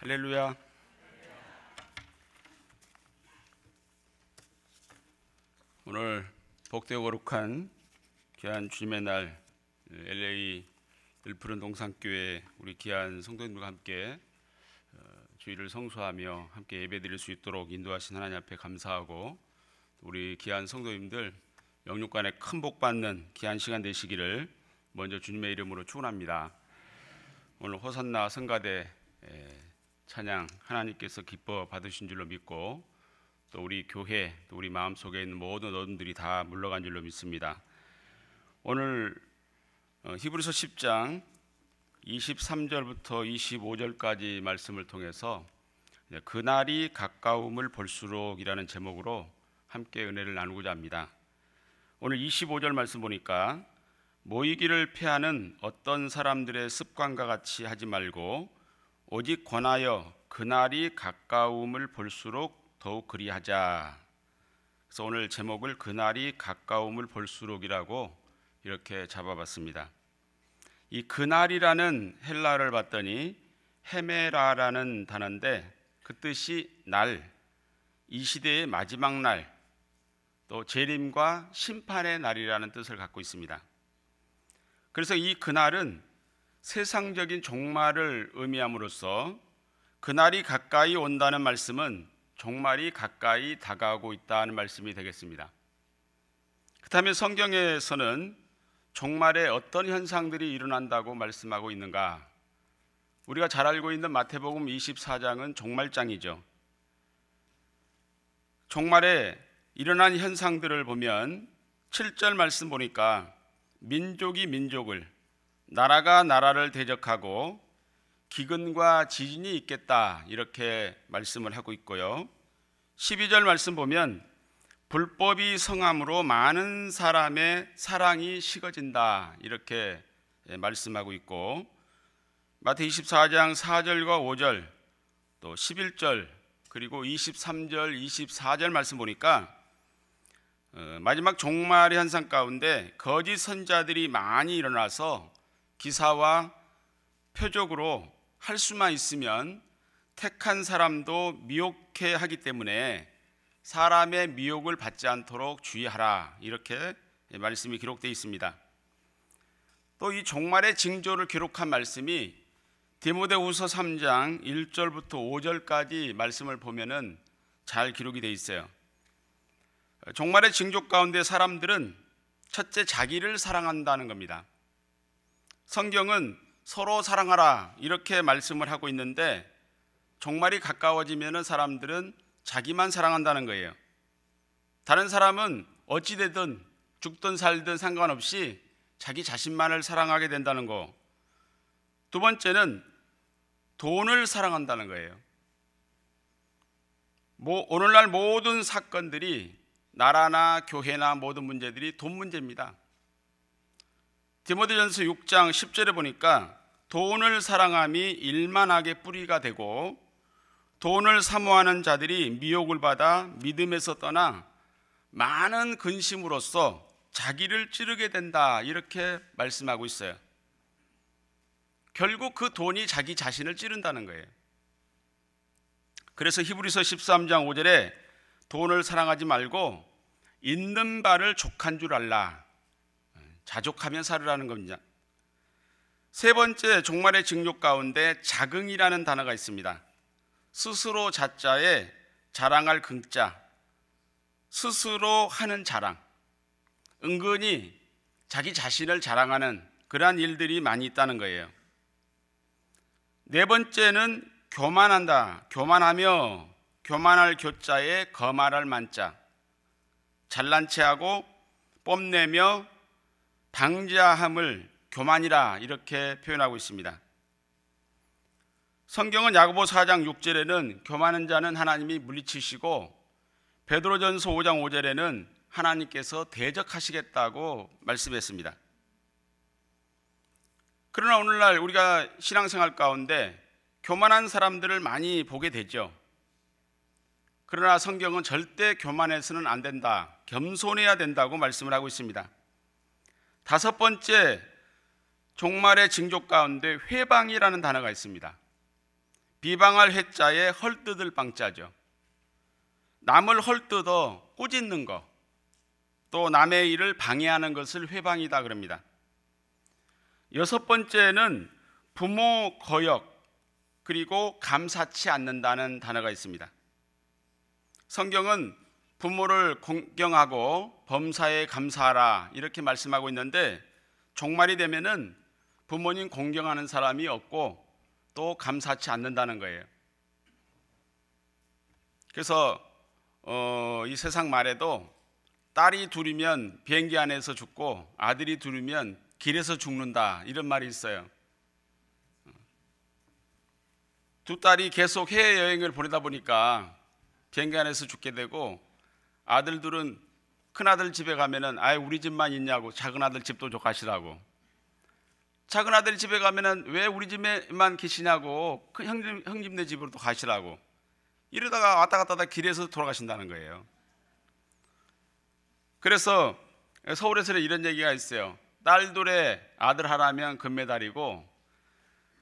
할렐루야. 오늘 복되고 거룩한 귀한 주님의 날 LA 일푸른 동산교회 우리 귀한 성도님들과 함께 주일을 성수하며 함께 예배드릴 수 있도록 인도하신 하나님 앞에 감사하고, 우리 귀한 성도님들 영육간에 큰 복 받는 귀한 시간 되시기를 먼저 주님의 이름으로 축원합니다. 오늘 호산나 성가대 찬양 하나님께서 기뻐 받으신 줄로 믿고, 또 우리 교회, 또 우리 마음속에 있는 모든 어둠들이 다 물러간 줄로 믿습니다. 오늘 히브리서 10장 23절부터 25절까지 말씀을 통해서 그날이 가까움을 볼수록이라는 제목으로 함께 은혜를 나누고자 합니다. 오늘 25절 말씀 보니까 모이기를 피하는 어떤 사람들의 습관과 같이 하지 말고 오직 권하여 그날이 가까움을 볼수록 더욱 그리하자. 그래서 오늘 제목을 그날이 가까움을 볼수록이라고 이렇게 잡아봤습니다. 이 그날이라는 헬라어를 봤더니 헤메라라는 단어인데 그 뜻이 날, 이 시대의 마지막 날, 또 재림과 심판의 날이라는 뜻을 갖고 있습니다. 그래서 이 그날은 세상적인 종말을 의미함으로써 그날이 가까이 온다는 말씀은 종말이 가까이 다가오고 있다는 말씀이 되겠습니다. 그렇다면 성경에서는 종말에 어떤 현상들이 일어난다고 말씀하고 있는가? 우리가 잘 알고 있는 마태복음 24장은 종말장이죠. 종말에 일어난 현상들을 보면 7절 말씀 보니까 민족이 민족을, 나라가 나라를 대적하고 기근과 지진이 있겠다, 이렇게 말씀을 하고 있고요. 12절 말씀 보면 불법이 성함으로 많은 사람의 사랑이 식어진다, 이렇게 말씀하고 있고, 마태 24장 4절과 5절, 또 11절, 그리고 23절, 24절 말씀 보니까 마지막 종말의 현상 가운데 거짓 선자들이 많이 일어나서 기사와 표적으로 할 수만 있으면 택한 사람도 미혹해 하기 때문에 사람의 미혹을 받지 않도록 주의하라, 이렇게 말씀이 기록되어 있습니다. 또 이 종말의 징조를 기록한 말씀이 디모데후서 3장 1절부터 5절까지 말씀을 보면은 잘 기록이 되어 있어요. 종말의 징조 가운데 사람들은 첫째, 자기를 사랑한다는 겁니다. 성경은 서로 사랑하라, 이렇게 말씀을 하고 있는데 종말이 가까워지면 사람들은 자기만 사랑한다는 거예요. 다른 사람은 어찌되든 죽든 살든 상관없이 자기 자신만을 사랑하게 된다는 거. 두 번째는 돈을 사랑한다는 거예요. 오늘날 모든 사건들이, 나라나 교회나 모든 문제들이 돈 문제입니다. 디모데전서 6장 10절에 보니까 돈을 사랑함이 일만하게 뿌리가 되고 돈을 사모하는 자들이 미혹을 받아 믿음에서 떠나 많은 근심으로써 자기를 찌르게 된다, 이렇게 말씀하고 있어요. 결국 그 돈이 자기 자신을 찌른다는 거예요. 그래서 히브리서 13장 5절에 돈을 사랑하지 말고 있는 바를 족한 줄 알라, 자족하며 살으라는 겁니다. 세 번째, 종말의 징조 가운데 자긍이라는 단어가 있습니다. 스스로 자자에 자랑할 긍자, 스스로 하는 자랑, 은근히 자기 자신을 자랑하는 그러한 일들이 많이 있다는 거예요. 네 번째는 교만한다, 교만하며, 교만할 교자에 거만할 만자, 잘난 체하고 뽐내며 방자함을 교만이라, 이렇게 표현하고 있습니다. 성경은 야고보 4장 6절에는 교만한 자는 하나님이 물리치시고, 베드로전서 5장 5절에는 하나님께서 대적하시겠다고 말씀했습니다. 그러나 오늘날 우리가 신앙생활 가운데 교만한 사람들을 많이 보게 되죠. 그러나 성경은 절대 교만해서는 안 된다, 겸손해야 된다고 말씀을 하고 있습니다. 다섯 번째, 종말의 징조 가운데 회방이라는 단어가 있습니다. 비방할 해자에 헐뜯을 방자죠. 남을 헐뜯어 꾸짖는 것, 또 남의 일을 방해하는 것을 회방이다 그럽니다. 여섯 번째는 부모 거역, 그리고 감사치 않는다는 단어가 있습니다. 성경은 부모를 공경하고 범사에 감사하라 이렇게 말씀하고 있는데, 종말이 되면은 부모님 공경하는 사람이 없고 또 감사치 않는다는 거예요. 그래서 이 세상 말에도 딸이 둘이면 비행기 안에서 죽고 아들이 둘이면 길에서 죽는다 이런 말이 있어요. 두 딸이 계속 해외여행을 보내다 보니까 비행기 안에서 죽게 되고, 아들 둘은 큰아들 집에 가면은 아예 우리 집만 있냐고 작은아들 집도 좀 가시라고, 작은아들 집에 가면은 왜 우리 집에만 계시냐고 큰 형님네 집으로 또 가시라고, 이러다가 왔다 갔다 하다 길에서 돌아가신다는 거예요. 그래서 서울에서는 이런 얘기가 있어요. 딸 둘에 아들 하나면 금메달이고,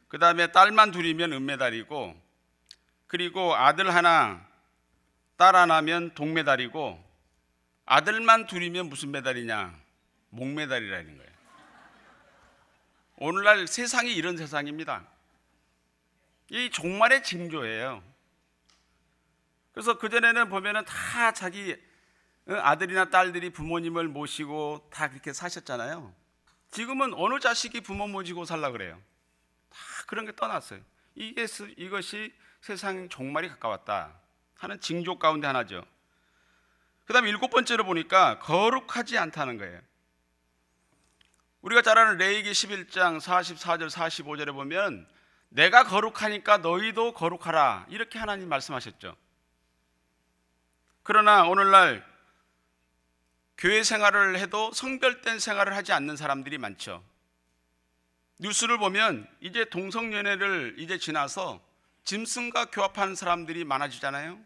그 다음에 딸만 둘이면 은메달이고, 그리고 아들 하나 딸 하나면 동메달이고, 아들만 둘이면 무슨 메달이냐? 목메달이라는 거예요. 오늘날 세상이 이런 세상입니다. 이 종말의 징조예요. 그래서 그전에는 보면은 다 자기 아들이나 딸들이 부모님을 모시고 다 그렇게 사셨잖아요. 지금은 어느 자식이 부모 모시고 살라 그래요. 다 그런 게 떠났어요. 이것이 세상 종말이 가까웠다 하는 징조 가운데 하나죠. 그 다음에 일곱 번째로 보니까 거룩하지 않다는 거예요. 우리가 잘 아는 레위기 11장 44절 45절에 보면 내가 거룩하니까 너희도 거룩하라 이렇게 하나님 말씀하셨죠. 그러나 오늘날 교회 생활을 해도 성별된 생활을 하지 않는 사람들이 많죠. 뉴스를 보면 이제 동성연애를 이제 지나서 짐승과 교합하는 사람들이 많아지잖아요.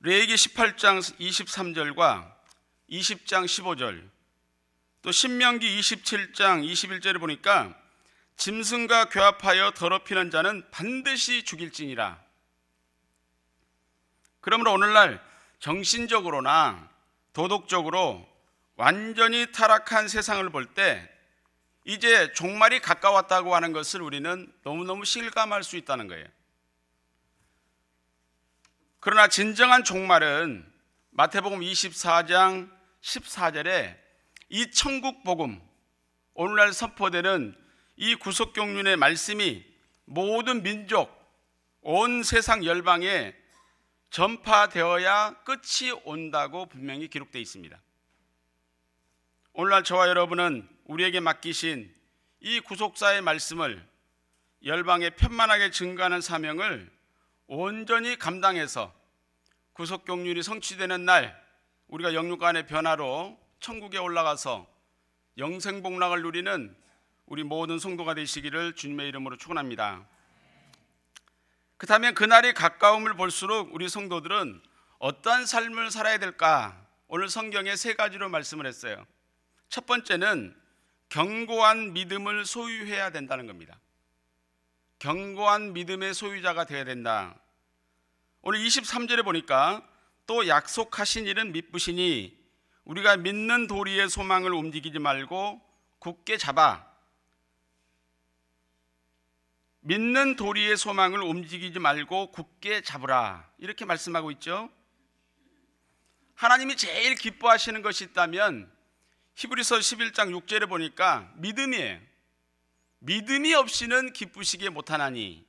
레위기 18장 23절과 20장 15절, 또 신명기 27장 21절을 보니까 짐승과 교합하여 더럽히는 자는 반드시 죽일지니라. 그러므로 오늘날 정신적으로나 도덕적으로 완전히 타락한 세상을 볼 때 이제 종말이 가까웠다고 하는 것을 우리는 너무너무 실감할 수 있다는 거예요. 그러나 진정한 종말은 마태복음 24장 14절에 이 천국 복음, 오늘날 선포되는 이 구속경륜의 말씀이 모든 민족, 온 세상 열방에 전파되어야 끝이 온다고 분명히 기록되어 있습니다. 오늘날 저와 여러분은 우리에게 맡기신 이 구속사의 말씀을 열방에 편만하게 증거하는 사명을 온전히 감당해서 구속경륜이 성취되는 날 우리가 영육간의 변화로 천국에 올라가서 영생복락을 누리는 우리 모든 성도가 되시기를 주님의 이름으로 축원합니다. 그렇다면 그날이 가까움을 볼수록 우리 성도들은 어떠한 삶을 살아야 될까? 오늘 성경에 세 가지로 말씀을 했어요. 첫 번째는 견고한 믿음을 소유해야 된다는 겁니다. 견고한 믿음의 소유자가 되어야 된다. 오늘 23절에 보니까 또 약속하신 일은 미쁘시니 우리가 믿는 도리의 소망을 움직이지 말고 굳게 잡아. 믿는 도리의 소망을 움직이지 말고 굳게 잡으라 이렇게 말씀하고 있죠. 하나님이 제일 기뻐하시는 것이 있다면 히브리서 11장 6절에 보니까 믿음이에요. 믿음이 없이는 기쁘시게 못하나니.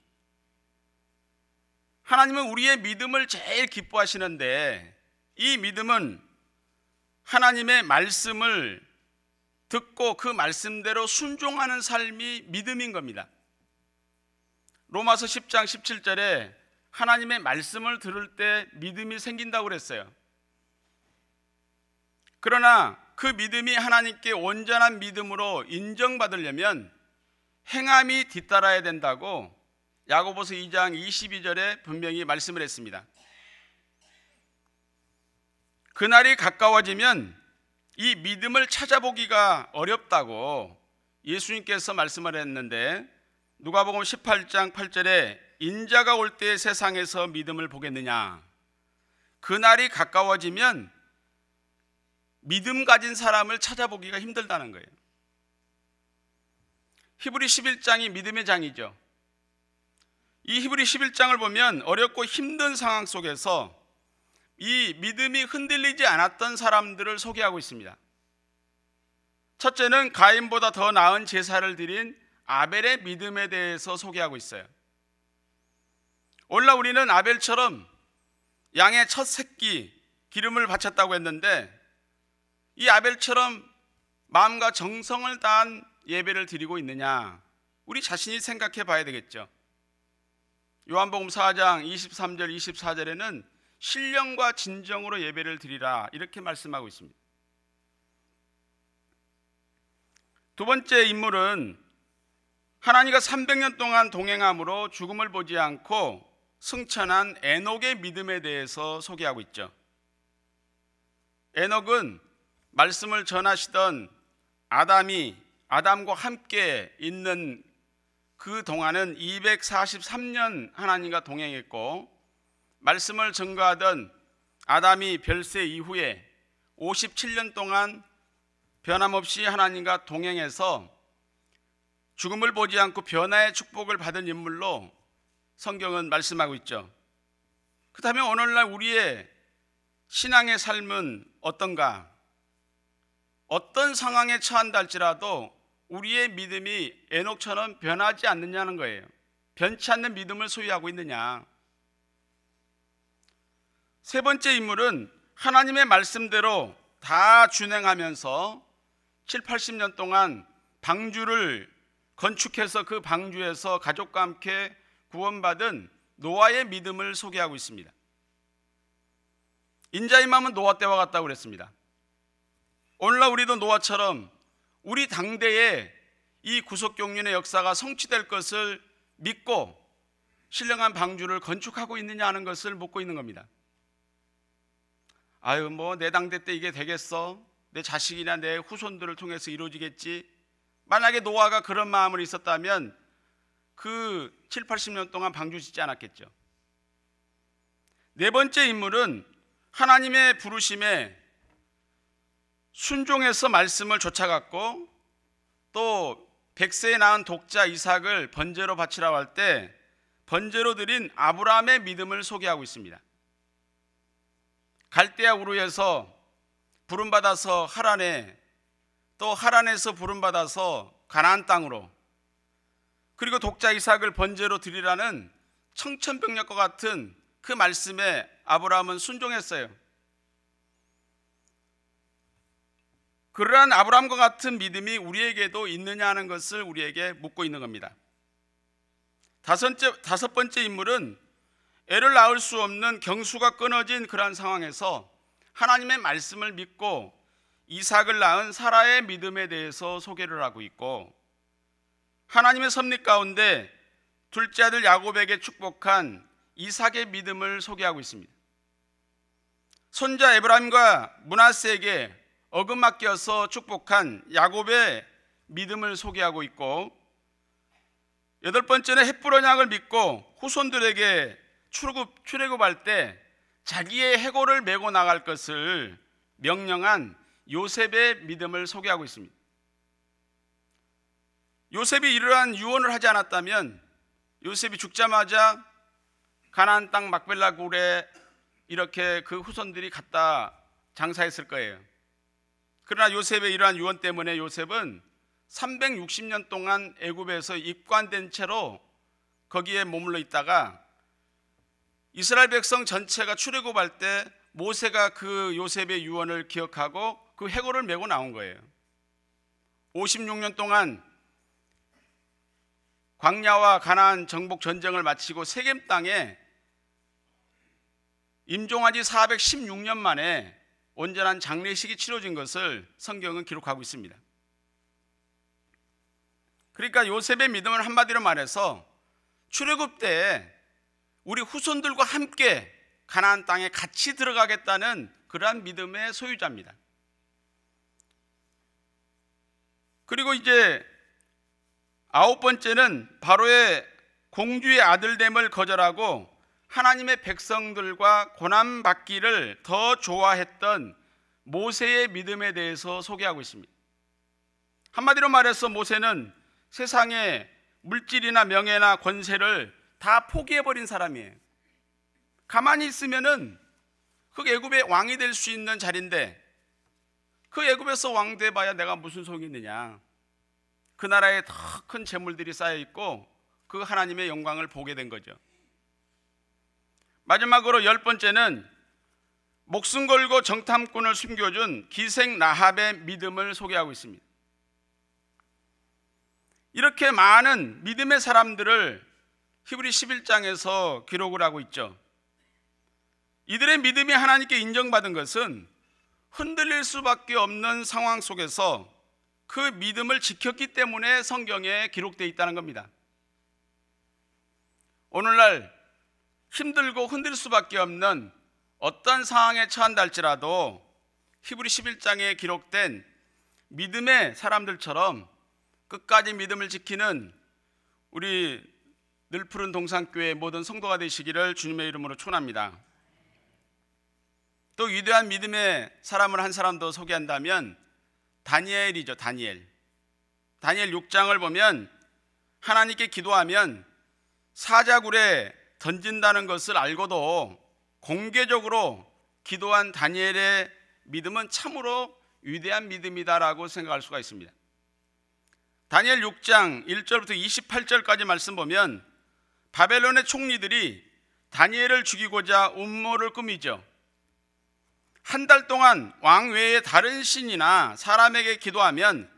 하나님은 우리의 믿음을 제일 기뻐하시는데 이 믿음은 하나님의 말씀을 듣고 그 말씀대로 순종하는 삶이 믿음인 겁니다. 로마서 10장 17절에 하나님의 말씀을 들을 때 믿음이 생긴다고 그랬어요. 그러나 그 믿음이 하나님께 온전한 믿음으로 인정받으려면 행함이 뒤따라야 된다고 야고보서 2장 22절에 분명히 말씀을 했습니다. 그날이 가까워지면 이 믿음을 찾아보기가 어렵다고 예수님께서 말씀을 했는데 누가복음 18장 8절에 인자가 올 때 세상에서 믿음을 보겠느냐. 그날이 가까워지면 믿음 가진 사람을 찾아보기가 힘들다는 거예요. 히브리 11장이 믿음의 장이죠. 이 히브리 11장을 보면 어렵고 힘든 상황 속에서 이 믿음이 흔들리지 않았던 사람들을 소개하고 있습니다. 첫째는 가인보다 더 나은 제사를 드린 아벨의 믿음에 대해서 소개하고 있어요. 오늘날 우리는 아벨처럼 양의 첫 새끼 기름을 바쳤다고 했는데 이 아벨처럼 마음과 정성을 다한 예배를 드리고 있느냐, 우리 자신이 생각해 봐야 되겠죠. 요한복음 4장 23절 24절에는 신령과 진정으로 예배를 드리라 이렇게 말씀하고 있습니다. 두 번째 인물은 하나님과 300년 동안 동행함으로 죽음을 보지 않고 승천한 에녹의 믿음에 대해서 소개하고 있죠. 에녹은 말씀을 전하시던 아담과 함께 있는 그 동안은 243년 하나님과 동행했고, 말씀을 증거하던 아담이 별세 이후에 57년 동안 변함없이 하나님과 동행해서 죽음을 보지 않고 변화의 축복을 받은 인물로 성경은 말씀하고 있죠. 그렇다면 오늘날 우리의 신앙의 삶은 어떤가? 어떤 상황에 처한다 할지라도 우리의 믿음이 에녹처럼 변하지 않느냐는 거예요. 변치 않는 믿음을 소유하고 있느냐. 세 번째 인물은 하나님의 말씀대로 다 준행하면서 70-80년 동안 방주를 건축해서 그 방주에서 가족과 함께 구원받은 노아의 믿음을 소개하고 있습니다. 인자임함은 노아 때와 같다고 그랬습니다. 오늘날 우리도 노아처럼 우리 당대에 이 구속경륜의 역사가 성취될 것을 믿고 신령한 방주를 건축하고 있느냐 하는 것을 묻고 있는 겁니다. 아유, 뭐 내 당대 때 이게 되겠어? 내 자식이나 내 후손들을 통해서 이루어지겠지? 만약에 노아가 그런 마음을 있었다면 그 70-80년 동안 방주 짓지 않았겠죠. 네 번째 인물은 하나님의 부르심에 순종해서 말씀을 쫓아갔고, 또 100세에 낳은 독자 이삭을 번제로 바치라고 할 때 번제로 드린 아브라함의 믿음을 소개하고 있습니다. 갈대아 우르에서 부름받아서 하란에, 또 하란에서 부름받아서 가나안 땅으로, 그리고 독자 이삭을 번제로 드리라는 청천벽력과 같은 그 말씀에 아브라함은 순종했어요. 그러한 아브라함과 같은 믿음이 우리에게도 있느냐 하는 것을 우리에게 묻고 있는 겁니다. 다섯 번째 인물은 애를 낳을 수 없는 경수가 끊어진 그러한 상황에서 하나님의 말씀을 믿고 이삭을 낳은 사라의 믿음에 대해서 소개를 하고 있고, 하나님의 섭리 가운데 둘째 아들 야곱에게 축복한 이삭의 믿음을 소개하고 있습니다. 손자 에브라임과 므낫세에게 어금맡겨서 축복한 야곱의 믿음을 소개하고 있고, 여덟 번째는 헷부른 양을 믿고 후손들에게 출애굽할 때 자기의 해골을 메고 나갈 것을 명령한 요셉의 믿음을 소개하고 있습니다. 요셉이 이러한 유언을 하지 않았다면 요셉이 죽자마자 가나안 땅 막벨라 굴에 이렇게 그 후손들이 갖다 장사했을 거예요. 그러나 요셉의 이러한 유언 때문에 요셉은 360년 동안 애굽에서 입관된 채로 거기에 머물러 있다가 이스라엘 백성 전체가 출애굽할 때 모세가 그 요셉의 유언을 기억하고 그 해골을 메고 나온 거예요. 56년 동안 광야와 가나안 정복 전쟁을 마치고 세겜 땅에 임종한 지 416년 만에 온전한 장례식이 치러진 것을 성경은 기록하고 있습니다. 그러니까 요셉의 믿음을 한마디로 말해서 출애굽 때 우리 후손들과 함께 가나안 땅에 같이 들어가겠다는 그러한 믿음의 소유자입니다. 그리고 이제 아홉 번째는 바로의 공주의 아들됨을 거절하고 하나님의 백성들과 고난받기를 더 좋아했던 모세의 믿음에 대해서 소개하고 있습니다. 한마디로 말해서 모세는 세상의 물질이나 명예나 권세를 다 포기해버린 사람이에요. 가만히 있으면은 그 애굽의 왕이 될 수 있는 자리인데 그 애굽에서 왕 돼봐야 내가 무슨 소용이 있느냐. 그 나라에 더 큰 재물들이 쌓여 있고 그 하나님의 영광을 보게 된 거죠. 마지막으로 열 번째는 목숨 걸고 정탐꾼을 숨겨준 기생 라합의 믿음을 소개하고 있습니다. 이렇게 많은 믿음의 사람들을 히브리 11장에서 기록을 하고 있죠. 이들의 믿음이 하나님께 인정받은 것은 흔들릴 수밖에 없는 상황 속에서 그 믿음을 지켰기 때문에 성경에 기록되어 있다는 겁니다. 오늘날 힘들고 흔들 수밖에 없는 어떤 상황에 처한다 할지라도 히브리 11장에 기록된 믿음의 사람들처럼 끝까지 믿음을 지키는 우리 늘푸른 동산교회 모든 성도가 되시기를 주님의 이름으로 축원합니다. 또 위대한 믿음의 사람을 한 사람 더 소개한다면 다니엘이죠. 다니엘 6장을 보면 하나님께 기도하면 사자굴에 던진다는 것을 알고도 공개적으로 기도한 다니엘의 믿음은 참으로 위대한 믿음이다라고 생각할 수가 있습니다. 다니엘 6장 1절부터 28절까지 말씀 보면 바벨론의 총리들이 다니엘을 죽이고자 음모를 꾸미죠. 한 달 동안 왕 외에 다른 신이나 사람에게 기도하면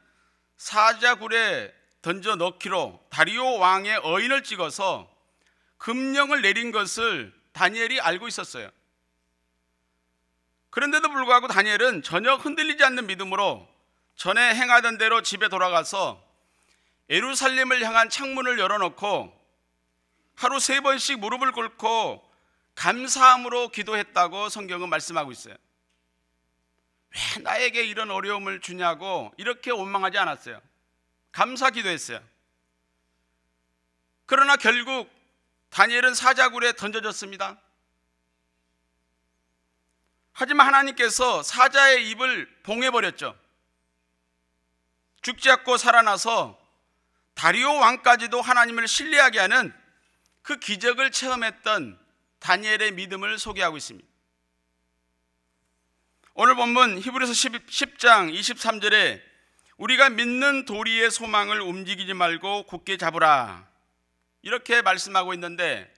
사자굴에 던져 넣기로 다리오 왕의 어인을 찍어서 금령을 내린 것을 다니엘이 알고 있었어요. 그런데도 불구하고 다니엘은 전혀 흔들리지 않는 믿음으로 전에 행하던 대로 집에 돌아가서 예루살렘을 향한 창문을 열어놓고 하루 3번씩 무릎을 꿇고 감사함으로 기도했다고 성경은 말씀하고 있어요. 왜 나에게 이런 어려움을 주냐고 이렇게 원망하지 않았어요. 감사 기도했어요. 그러나 결국 다니엘은 사자굴에 던져졌습니다. 하지만 하나님께서 사자의 입을 봉해버렸죠. 죽지 않고 살아나서 다리오 왕까지도 하나님을 신뢰하게 하는 그 기적을 체험했던 다니엘의 믿음을 소개하고 있습니다. 오늘 본문 히브리서 10장 23절에 우리가 믿는 도리의 소망을 움직이지 말고 굳게 잡으라 이렇게 말씀하고 있는데,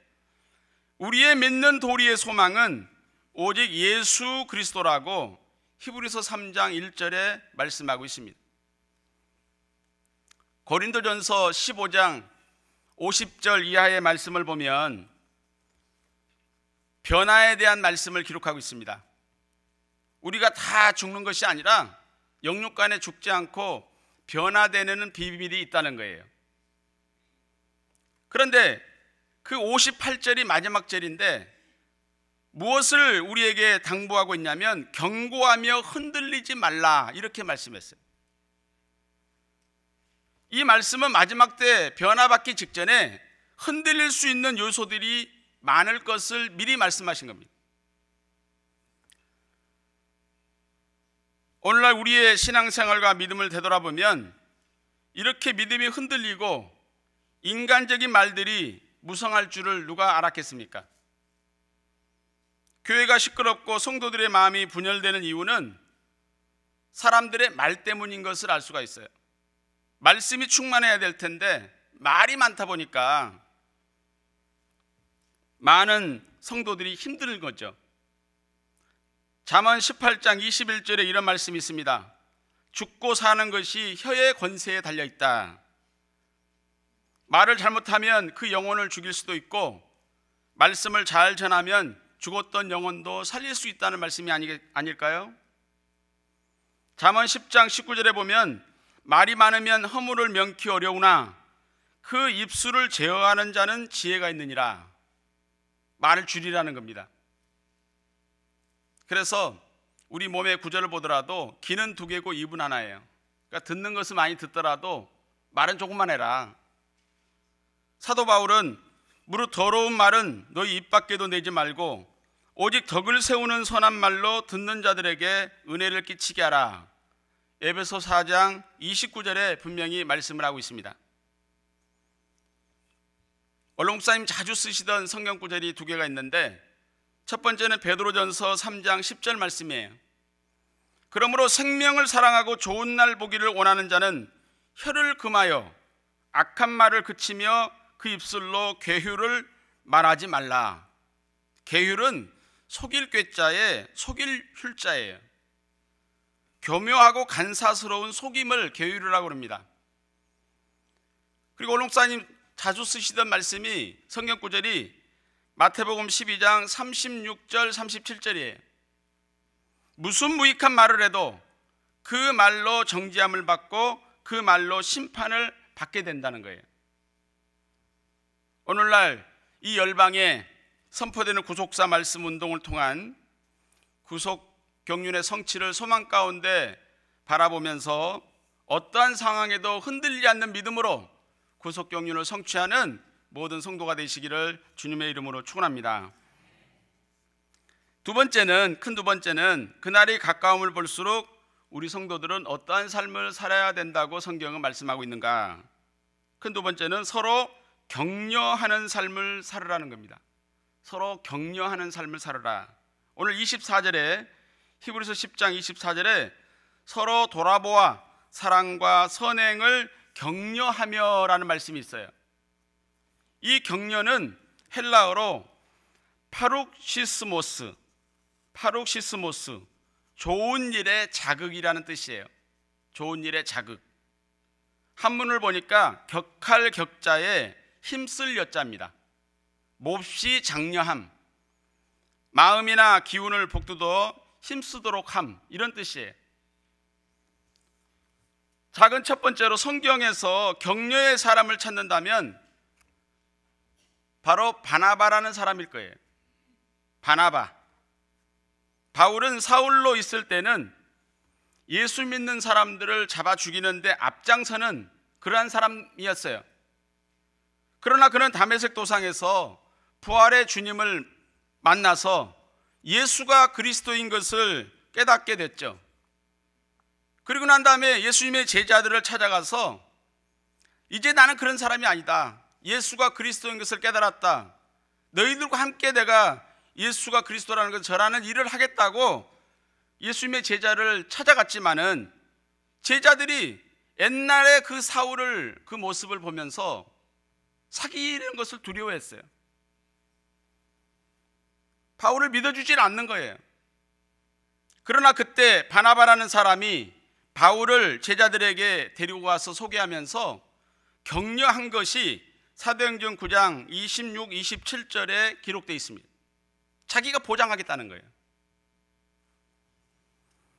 우리의 믿는 도리의 소망은 오직 예수 그리스도라고 히브리서 3장 1절에 말씀하고 있습니다. 고린도전서 15장 50절 이하의 말씀을 보면 변화에 대한 말씀을 기록하고 있습니다. 우리가 다 죽는 것이 아니라 영육간에 죽지 않고 변화되는 비밀이 있다는 거예요. 그런데 그 58절이 마지막 절인데 무엇을 우리에게 당부하고 있냐면 경고하며 흔들리지 말라 이렇게 말씀했어요. 이 말씀은 마지막 때 변화받기 직전에 흔들릴 수 있는 요소들이 많을 것을 미리 말씀하신 겁니다. 오늘날 우리의 신앙생활과 믿음을 되돌아보면 이렇게 믿음이 흔들리고 인간적인 말들이 무성할 줄을 누가 알았겠습니까? 교회가 시끄럽고 성도들의 마음이 분열되는 이유는 사람들의 말 때문인 것을 알 수가 있어요. 말씀이 충만해야 될 텐데 말이 많다 보니까 많은 성도들이 힘든 거죠. 잠언 18장 21절에 이런 말씀이 있습니다. 죽고 사는 것이 혀의 권세에 달려있다. 말을 잘못하면 그 영혼을 죽일 수도 있고 말씀을 잘 전하면 죽었던 영혼도 살릴 수 있다는 말씀이 아닐까요? 잠언 10장 19절에 보면 말이 많으면 허물을 명키 어려우나 그 입술을 제어하는 자는 지혜가 있느니라. 말을 줄이라는 겁니다. 그래서 우리 몸의 구조를 보더라도 귀는 2개고 입은 하나예요. 그러니까 듣는 것은 많이 듣더라도 말은 조금만 해라. 사도 바울은 무릇 더러운 말은 너희 입 밖에도 내지 말고 오직 덕을 세우는 선한 말로 듣는 자들에게 은혜를 끼치게 하라. 에베소 4장 29절에 분명히 말씀을 하고 있습니다. 원로 목사님 자주 쓰시던 성경 구절이 두 개가 있는데, 첫 번째는 베드로전서 3장 10절 말씀이에요. 그러므로 생명을 사랑하고 좋은 날 보기를 원하는 자는 혀를 금하여 악한 말을 그치며 그 입술로 괴휴를 말하지 말라. 괴휴는 속일 꾀자에 속일 휼자예요. 교묘하고 간사스러운 속임을 괴휴라고 합니다. 그리고 원로 목사님 자주 쓰시던 말씀이, 성경 구절이 마태복음 12장 36절 37절이에요. 무슨 무익한 말을 해도 그 말로 정죄함을 받고 그 말로 심판을 받게 된다는 거예요. 오늘날 이 열방에 선포되는 구속사 말씀 운동을 통한 구속 경륜의 성취를 소망 가운데 바라보면서 어떠한 상황에도 흔들리지 않는 믿음으로 구속 경륜을 성취하는 모든 성도가 되시기를 주님의 이름으로 축원합니다. 두 번째는, 큰 두 번째는 그날이 가까움을 볼수록 우리 성도들은 어떠한 삶을 살아야 된다고 성경은 말씀하고 있는가? 큰 두 번째는 서로 격려하는 삶을 살으라는 겁니다. 서로 격려하는 삶을 살아라. 오늘 24절에, 히브리서 10장 24절에 서로 돌아보아 사랑과 선행을 격려하며 라는 말씀이 있어요. 이 격려는 헬라어로 파룩시스모스, 좋은 일의 자극이라는 뜻이에요. 좋은 일의 자극. 한문을 보니까 격할 격자에 힘쓸 여자입니다. 몹시 장려함, 마음이나 기운을 북돋워 힘쓰도록 함, 이런 뜻이에요. 작은 첫 번째로 성경에서 격려의 사람을 찾는다면 바로 바나바라는 사람일 거예요. 바나바. 바울은 사울로 있을 때는 예수 믿는 사람들을 잡아 죽이는데 앞장서는 그러한 사람이었어요. 그러나 그는 다메섹 도상에서 부활의 주님을 만나서 예수가 그리스도인 것을 깨닫게 됐죠. 그리고 난 다음에 예수님의 제자들을 찾아가서 이제 나는 그런 사람이 아니다. 예수가 그리스도인 것을 깨달았다. 너희들과 함께 내가 예수가 그리스도라는 것을 전하는 일을 하겠다고 예수님의 제자를 찾아갔지만은 제자들이 옛날에 그 사울을, 그 모습을 보면서 사귀는 것을 두려워했어요. 바울을 믿어주질 않는 거예요. 그러나 그때 바나바라는 사람이 바울을 제자들에게 데리고 와서 소개하면서 격려한 것이 사도행전 9장 26, 27절에 기록되어 있습니다. 자기가 보장하겠다는 거예요.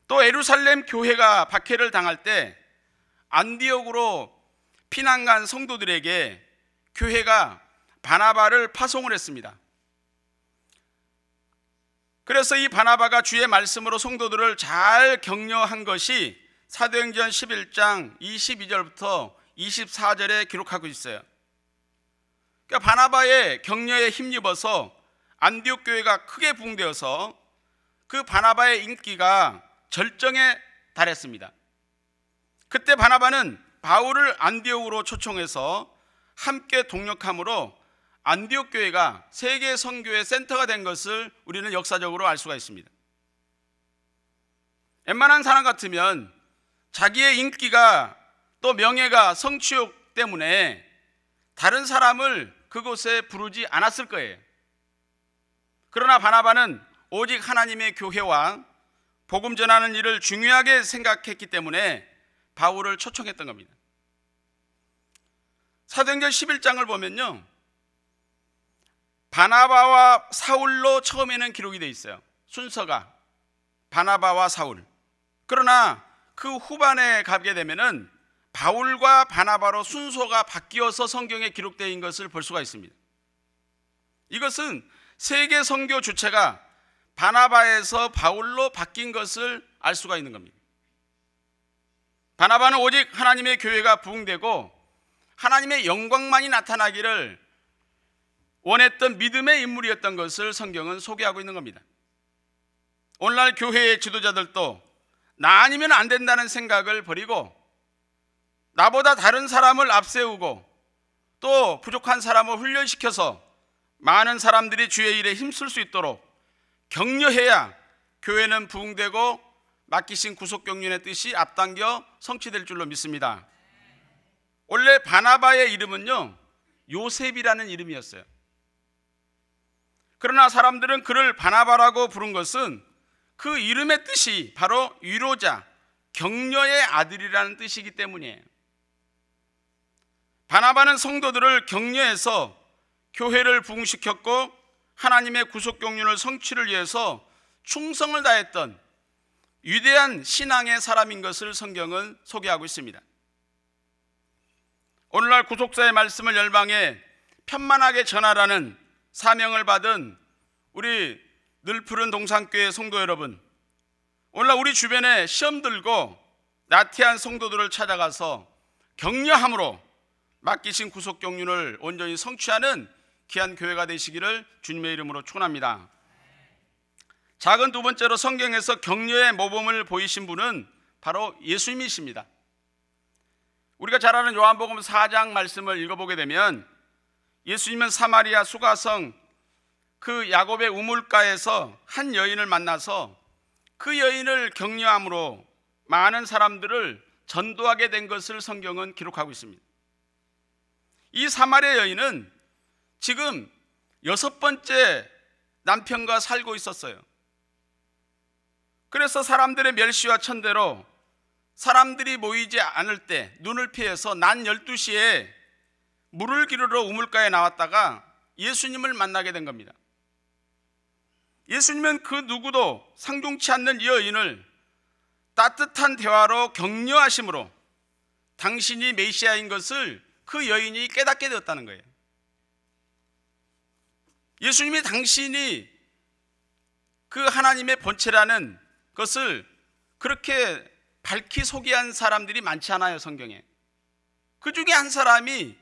또 예루살렘 교회가 박해를 당할 때 안디옥으로 피난간 성도들에게 교회가 바나바를 파송을 했습니다. 그래서 이 바나바가 주의 말씀으로 성도들을 잘 격려한 것이 사도행전 11장 22절부터 24절에 기록하고 있어요. 그러니까 바나바의 격려에 힘입어서 안디옥 교회가 크게 부흥되어서 그 바나바의 인기가 절정에 달했습니다. 그때 바나바는 바울을 안디옥으로 초청해서 함께 동역함으로 안디옥 교회가 세계 선교의 센터가 된 것을 우리는 역사적으로 알 수가 있습니다. 웬만한 사람 같으면 자기의 인기가 또 명예가 성취욕 때문에 다른 사람을 그곳에 부르지 않았을 거예요. 그러나 바나바는 오직 하나님의 교회와 복음 전하는 일을 중요하게 생각했기 때문에 바울을 초청했던 겁니다. 사도행전 11장을 보면요, 바나바와 사울로 처음에는 기록이 되어 있어요. 순서가 바나바와 사울. 그러나 그 후반에 가게 되면은 바울과 바나바로 순서가 바뀌어서 성경에 기록되어 있는 것을 볼 수가 있습니다. 이것은 세계 선교 주체가 바나바에서 바울로 바뀐 것을 알 수가 있는 겁니다. 바나바는 오직 하나님의 교회가 부흥되고 하나님의 영광만이 나타나기를 원했던 믿음의 인물이었던 것을 성경은 소개하고 있는 겁니다. 오늘날 교회의 지도자들도 나 아니면 안 된다는 생각을 버리고 나보다 다른 사람을 앞세우고 또 부족한 사람을 훈련시켜서 많은 사람들이 주의 일에 힘쓸 수 있도록 격려해야 교회는 부흥되고 맡기신 구속경륜의 뜻이 앞당겨 성취될 줄로 믿습니다. 원래 바나바의 이름은요, 요셉이라는 이름이었어요. 그러나 사람들은 그를 바나바라고 부른 것은 그 이름의 뜻이 바로 위로자, 격려의 아들이라는 뜻이기 때문이에요. 바나바는 성도들을 격려해서 교회를 부흥시켰고 하나님의 구속경륜을 성취를 위해서 충성을 다했던 위대한 신앙의 사람인 것을 성경은 소개하고 있습니다. 오늘날 구속사의 말씀을 열방에 편만하게 전하라는 사명을 받은 우리 늘푸른 동산교회 성도 여러분, 오늘날 우리 주변에 시험 들고 나태한 성도들을 찾아가서 격려함으로 맡기신 구속경륜을 온전히 성취하는 귀한 교회가 되시기를 주님의 이름으로 축원합니다. 작은 두 번째로 성경에서 격려의 모범을 보이신 분은 바로 예수님이십니다. 우리가 잘 아는 요한복음 4장 말씀을 읽어보게 되면 예수님은 사마리아 수가성 그 야곱의 우물가에서 한 여인을 만나서 그 여인을 격려함으로 많은 사람들을 전도하게 된 것을 성경은 기록하고 있습니다. 이 사마리아 여인은 지금 6번째 남편과 살고 있었어요. 그래서 사람들의 멸시와 천대로 사람들이 모이지 않을 때 눈을 피해서 낮 12시에 물을 기르러 우물가에 나왔다가 예수님을 만나게 된 겁니다. 예수님은 그 누구도 상종치 않는 이 여인을 따뜻한 대화로 격려하심으로 당신이 메시아인 것을 그 여인이 깨닫게 되었다는 거예요. 예수님이 당신이 그 하나님의 본체라는 것을 그렇게 밝히 소개한 사람들이 많지 않아요, 성경에. 그 중에 한 사람이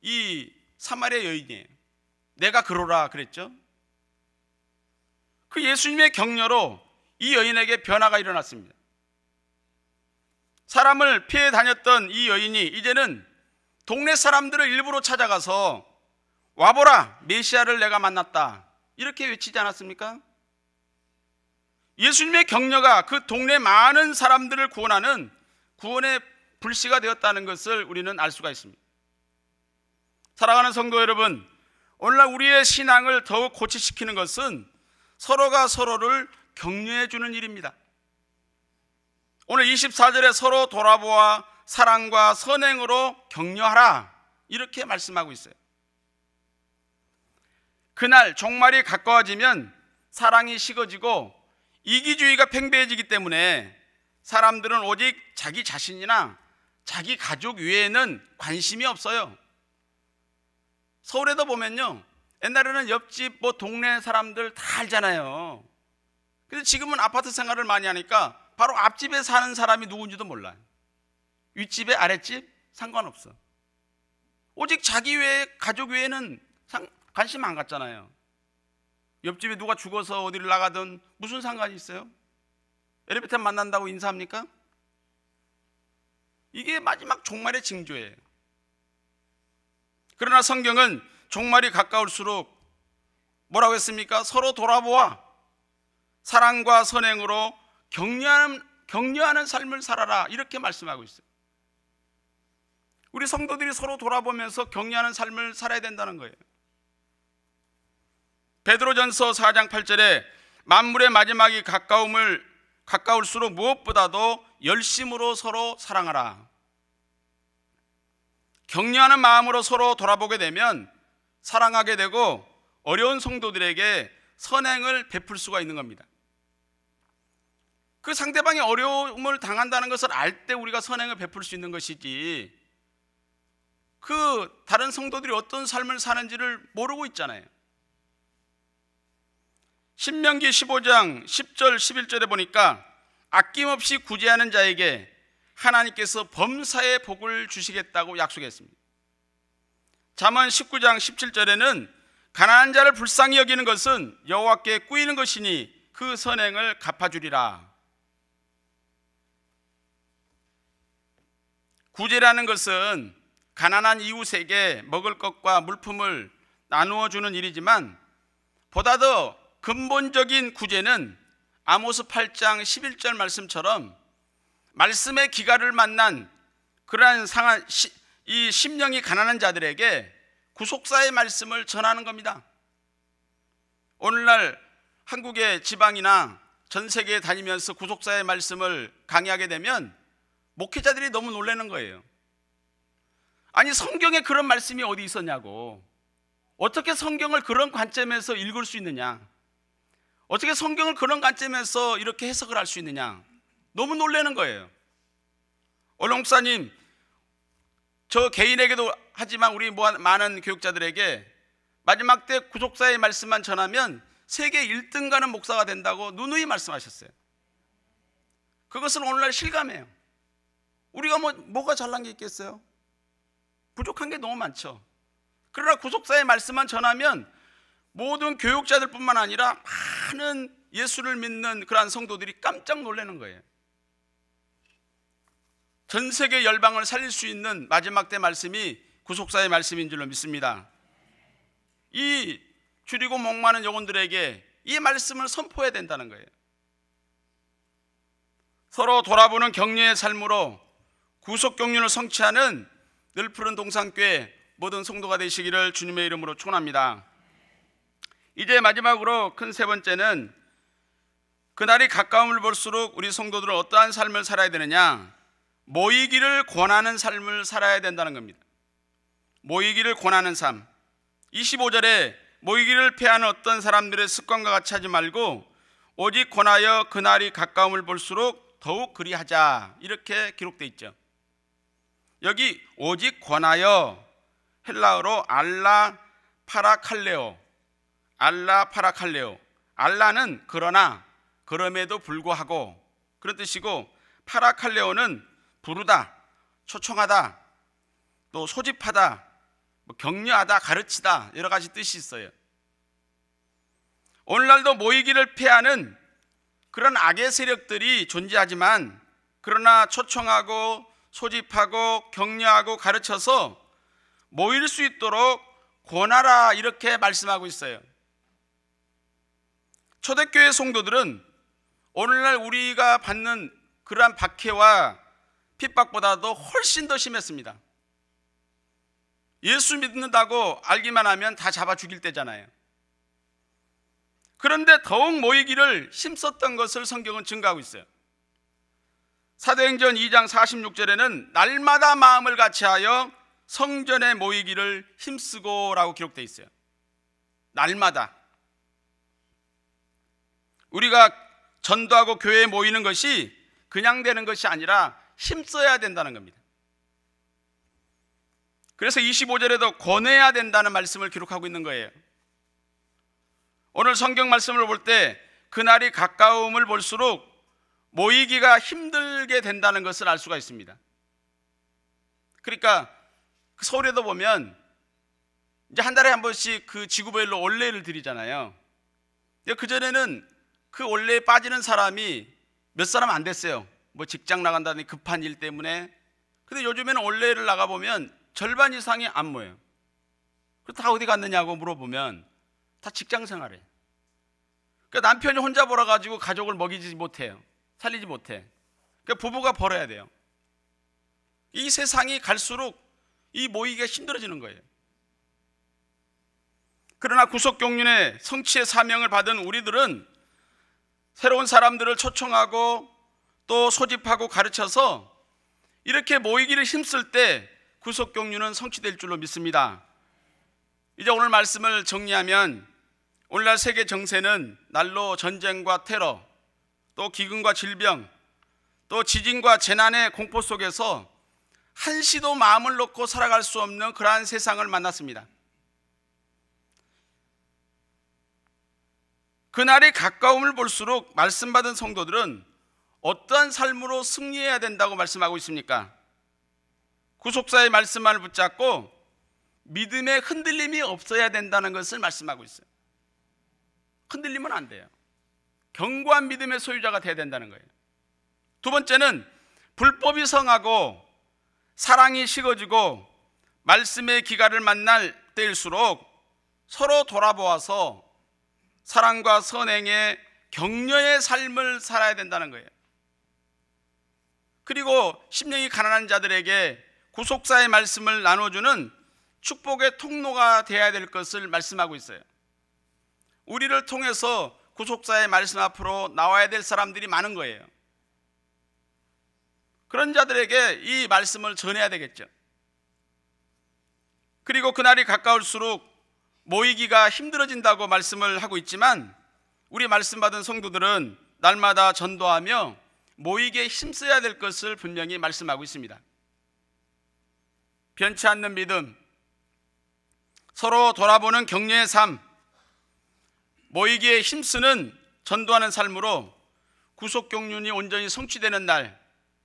이 사마리아 여인이에요. 내가 그러라 그랬죠. 그 예수님의 격려로 이 여인에게 변화가 일어났습니다. 사람을 피해 다녔던 이 여인이 이제는 동네 사람들을 일부러 찾아가서 와보라, 메시아를 내가 만났다, 이렇게 외치지 않았습니까? 예수님의 격려가 그 동네 많은 사람들을 구원하는 구원의 불씨가 되었다는 것을 우리는 알 수가 있습니다. 사랑하는 성도 여러분, 오늘날 우리의 신앙을 더욱 고취시키는 것은 서로가 서로를 격려해 주는 일입니다. 오늘 24절에 서로 돌아보아 사랑과 선행으로 격려하라, 이렇게 말씀하고 있어요. 그날 종말이 가까워지면 사랑이 식어지고 이기주의가 팽배해지기 때문에 사람들은 오직 자기 자신이나 자기 가족 외에는 관심이 없어요. 서울에도 보면요, 옛날에는 옆집 동네 사람들 다 알잖아요. 근데 지금은 아파트 생활을 많이 하니까 바로 앞집에 사는 사람이 누군지도 몰라요. 윗집에 아랫집 상관없어. 오직 자기 외에, 가족 외에는 관심 안 갖잖아요. 옆집에 누가 죽어서 어디를 나가든 무슨 상관이 있어요? 엘리베이터 만난다고 인사합니까? 이게 마지막 종말의 징조예요. 그러나 성경은 종말이 가까울수록 뭐라고 했습니까? 서로 돌아보아 사랑과 선행으로 격려하는 삶을 살아라, 이렇게 말씀하고 있어요. 우리 성도들이 서로 돌아보면서 격려하는 삶을 살아야 된다는 거예요. 베드로전서 4장 8절에 만물의 마지막이 가까울수록 무엇보다도 열심으로 서로 사랑하라. 격려하는 마음으로 서로 돌아보게 되면 사랑하게 되고 어려운 성도들에게 선행을 베풀 수가 있는 겁니다. 그 상대방이 어려움을 당한다는 것을 알 때 우리가 선행을 베풀 수 있는 것이지, 그 다른 성도들이 어떤 삶을 사는지를 모르고 있잖아요. 신명기 15장 10절 11절에 보니까 아낌없이 구제하는 자에게 하나님께서 범사의 복을 주시겠다고 약속했습니다. 잠언 19장 17절에는 가난한 자를 불쌍히 여기는 것은 여호와께 꾸이는 것이니 그 선행을 갚아주리라. 구제라는 것은 가난한 이웃에게 먹을 것과 물품을 나누어 주는 일이지만 보다 더 근본적인 구제는 아모스 8장 11절 말씀처럼 말씀의 기갈을 만난 그러한 상한 이 심령이 가난한 자들에게 구속사의 말씀을 전하는 겁니다. 오늘날 한국의 지방이나 전 세계에 다니면서 구속사의 말씀을 강의하게 되면 목회자들이 너무 놀라는 거예요. 아니, 성경에 그런 말씀이 어디 있었냐고. 어떻게 성경을 그런 관점에서 읽을 수 있느냐, 어떻게 성경을 그런 관점에서 이렇게 해석을 할 수 있느냐, 너무 놀라는 거예요. 오늘 목사님, 저 개인에게도 하지만 우리 많은 교육자들에게 마지막 때 구속사의 말씀만 전하면 세계 1등 가는 목사가 된다고 누누이 말씀하셨어요. 그것은 오늘날 실감해요. 우리가 뭐가 잘난 게 있겠어요? 부족한 게 너무 많죠. 그러나 구속사의 말씀만 전하면 모든 교육자들 뿐만 아니라 많은 예수를 믿는 그러한 성도들이 깜짝 놀라는 거예요. 전 세계 열방을 살릴 수 있는 마지막 때 말씀이 구속사의 말씀인 줄로 믿습니다. 이 줄이고 목마른 영혼들에게 이 말씀을 선포해야 된다는 거예요. 서로 돌아보는 격려의 삶으로 구속 경륜을 성취하는 늘푸른 동산교회 모든 성도가 되시기를 주님의 이름으로 축원합니다. 이제 마지막으로 큰 세 번째는 그날이 가까움을 볼수록 우리 성도들은 어떠한 삶을 살아야 되느냐, 모이기를 권하는 삶을 살아야 된다는 겁니다. 모이기를 권하는 삶. 25절에 모이기를 패하는 어떤 사람들의 습관과 같이 하지 말고 오직 권하여 그날이 가까움을 볼수록 더욱 그리하자, 이렇게 기록되어 있죠. 여기 오직 권하여, 헬라어로 알라 파라칼레오, 알라 파라칼레오, 알라는 그러나, 그럼에도 불구하고 그런 뜻이고, 파라칼레오는 부르다, 초청하다, 또 소집하다, 격려하다, 가르치다, 여러 가지 뜻이 있어요. 오늘날도 모이기를 패하는 그런 악의 세력들이 존재하지만, 그러나 초청하고 소집하고 격려하고 가르쳐서 모일 수 있도록 권하라, 이렇게 말씀하고 있어요. 초대교회 성도들은 오늘날 우리가 받는 그러한 박해와 핍박보다도 훨씬 더 심했습니다. 예수 믿는다고 알기만 하면 다 잡아 죽일 때잖아요. 그런데 더욱 모이기를 힘썼던 것을 성경은 증거하고 있어요. 사도행전 2장 46절에는 날마다 마음을 같이하여 성전에 모이기를 힘쓰고 라고 기록되어 있어요. 날마다. 우리가 전도하고 교회에 모이는 것이 그냥 되는 것이 아니라 힘써야 된다는 겁니다. 그래서 25절에도 권해야 된다는 말씀을 기록하고 있는 거예요. 오늘 성경 말씀을 볼 때 그날이 가까움을 볼수록 모이기가 힘들게 된다는 것을 알 수가 있습니다. 그러니까 서울에도 보면 이제 한 달에 한 번씩 그 지구별로 올레를 드리잖아요. 그전에는 그 올레에 빠지는 사람이 몇 사람 안 됐어요. 뭐 직장 나간다는 급한 일 때문에. 근데 요즘에는 올레를 나가보면 절반 이상이 안 모여요. 다 어디 갔느냐고 물어보면 다 직장 생활해. 그러니까 남편이 혼자 벌어가지고 가족을 먹이지 못해요. 살리지 못해. 그러니까 부부가 벌어야 돼요. 이 세상이 갈수록 이 모이기가 힘들어지는 거예요. 그러나 구속경륜의 성취의 사명을 받은 우리들은 새로운 사람들을 초청하고 또 소집하고 가르쳐서 이렇게 모이기를 힘쓸 때 구속경륜은 성취될 줄로 믿습니다. 이제 오늘 말씀을 정리하면, 오늘날 세계 정세는 날로 전쟁과 테러, 또 기근과 질병, 또 지진과 재난의 공포 속에서 한시도 마음을 놓고 살아갈 수 없는 그러한 세상을 만났습니다. 그날이 가까움을 볼수록 말씀받은 성도들은 어떠한 삶으로 승리해야 된다고 말씀하고 있습니까? 구속사의 말씀만을 붙잡고 믿음의 흔들림이 없어야 된다는 것을 말씀하고 있어요. 흔들리면 안 돼요. 견고한 믿음의 소유자가 돼야 된다는 거예요. 두 번째는 불법이 성하고 사랑이 식어지고 말씀의 기갈을 만날 때일수록 서로 돌아보아서 사랑과 선행의 격려의 삶을 살아야 된다는 거예요. 그리고 심령이 가난한 자들에게 구속사의 말씀을 나눠주는 축복의 통로가 되어야 될 것을 말씀하고 있어요. 우리를 통해서 구속사의 말씀 앞으로 나와야 될 사람들이 많은 거예요. 그런 자들에게 이 말씀을 전해야 되겠죠. 그리고 그날이 가까울수록 모이기가 힘들어진다고 말씀을 하고 있지만 우리 말씀 받은 성도들은 날마다 전도하며 모이기에 힘써야 될 것을 분명히 말씀하고 있습니다. 변치 않는 믿음, 서로 돌아보는 격려의 삶, 모이기에 힘쓰는 전도하는 삶으로 구속경륜이 온전히 성취되는 날,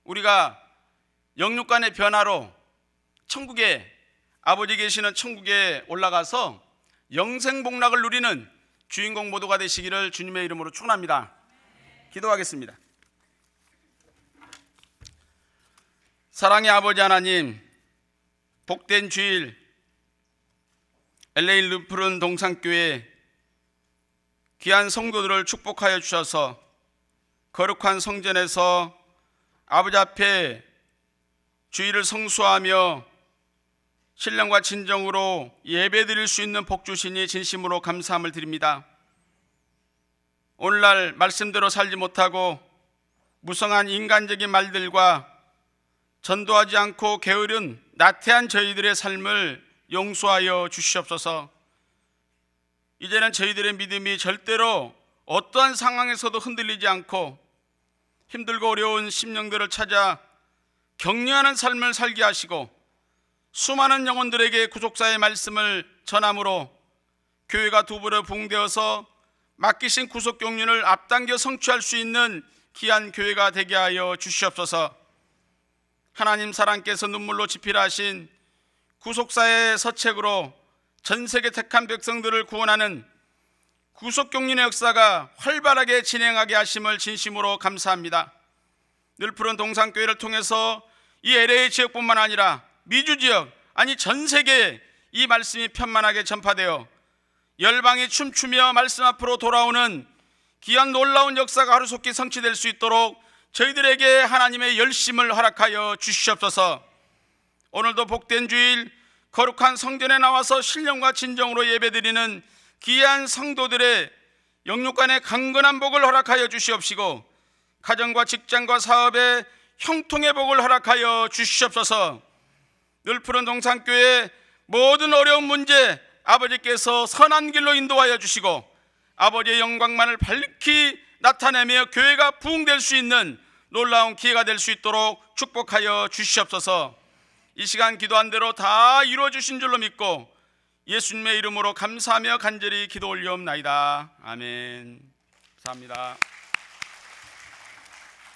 우리가 영육간의 변화로 천국에, 아버지 계시는 천국에 올라가서 영생복락을 누리는 주인공 모두가 되시기를 주님의 이름으로 축원합니다. 기도하겠습니다. 사랑의 아버지 하나님, 복된 주일 LA 루프른 동산교회 귀한 성도들을 축복하여 주셔서 거룩한 성전에서 아버지 앞에 주일을 성수하며 신령과 진정으로 예배드릴 수 있는 복 주시니 진심으로 감사함을 드립니다. 오늘날 말씀대로 살지 못하고 무성한 인간적인 말들과 전도하지 않고 게으른 나태한 저희들의 삶을 용서하여 주시옵소서. 이제는 저희들의 믿음이 절대로 어떠한 상황에서도 흔들리지 않고 힘들고 어려운 심령들을 찾아 격려하는 삶을 살게 하시고 수많은 영혼들에게 구속사의 말씀을 전함으로 교회가 두부려 부흥되어서 맡기신 구속경륜을 앞당겨 성취할 수 있는 귀한 교회가 되게 하여 주시옵소서. 하나님 사랑께서 눈물로 집필하신 구속사의 서책으로 전 세계 택한 백성들을 구원하는 구속경륜의 역사가 활발하게 진행하게 하심을 진심으로 감사합니다. 늘푸른 동산교회를 통해서 이 LA 지역뿐만 아니라 미주 지역, 아니 전 세계에 이 말씀이 편만하게 전파되어 열방이 춤추며 말씀 앞으로 돌아오는 귀한 놀라운 역사가 하루속히 성취될 수 있도록 저희들에게 하나님의 열심을 허락하여 주시옵소서. 오늘도 복된 주일 거룩한 성전에 나와서 신령과 진정으로 예배드리는 귀한 성도들의 영육간의 강건한 복을 허락하여 주시옵시고 가정과 직장과 사업에 형통의 복을 허락하여 주시옵소서. 늘푸른 동산교회 모든 어려운 문제 아버지께서 선한 길로 인도하여 주시고 아버지의 영광만을 밝히 나타내며 교회가 부흥될 수 있는 놀라운 기회가 될 수 있도록 축복하여 주시옵소서. 이 시간 기도한 대로 다 이루어 주신 줄로 믿고 예수님의 이름으로 감사하며 간절히 기도 올리옵나이다. 아멘. 감사합니다.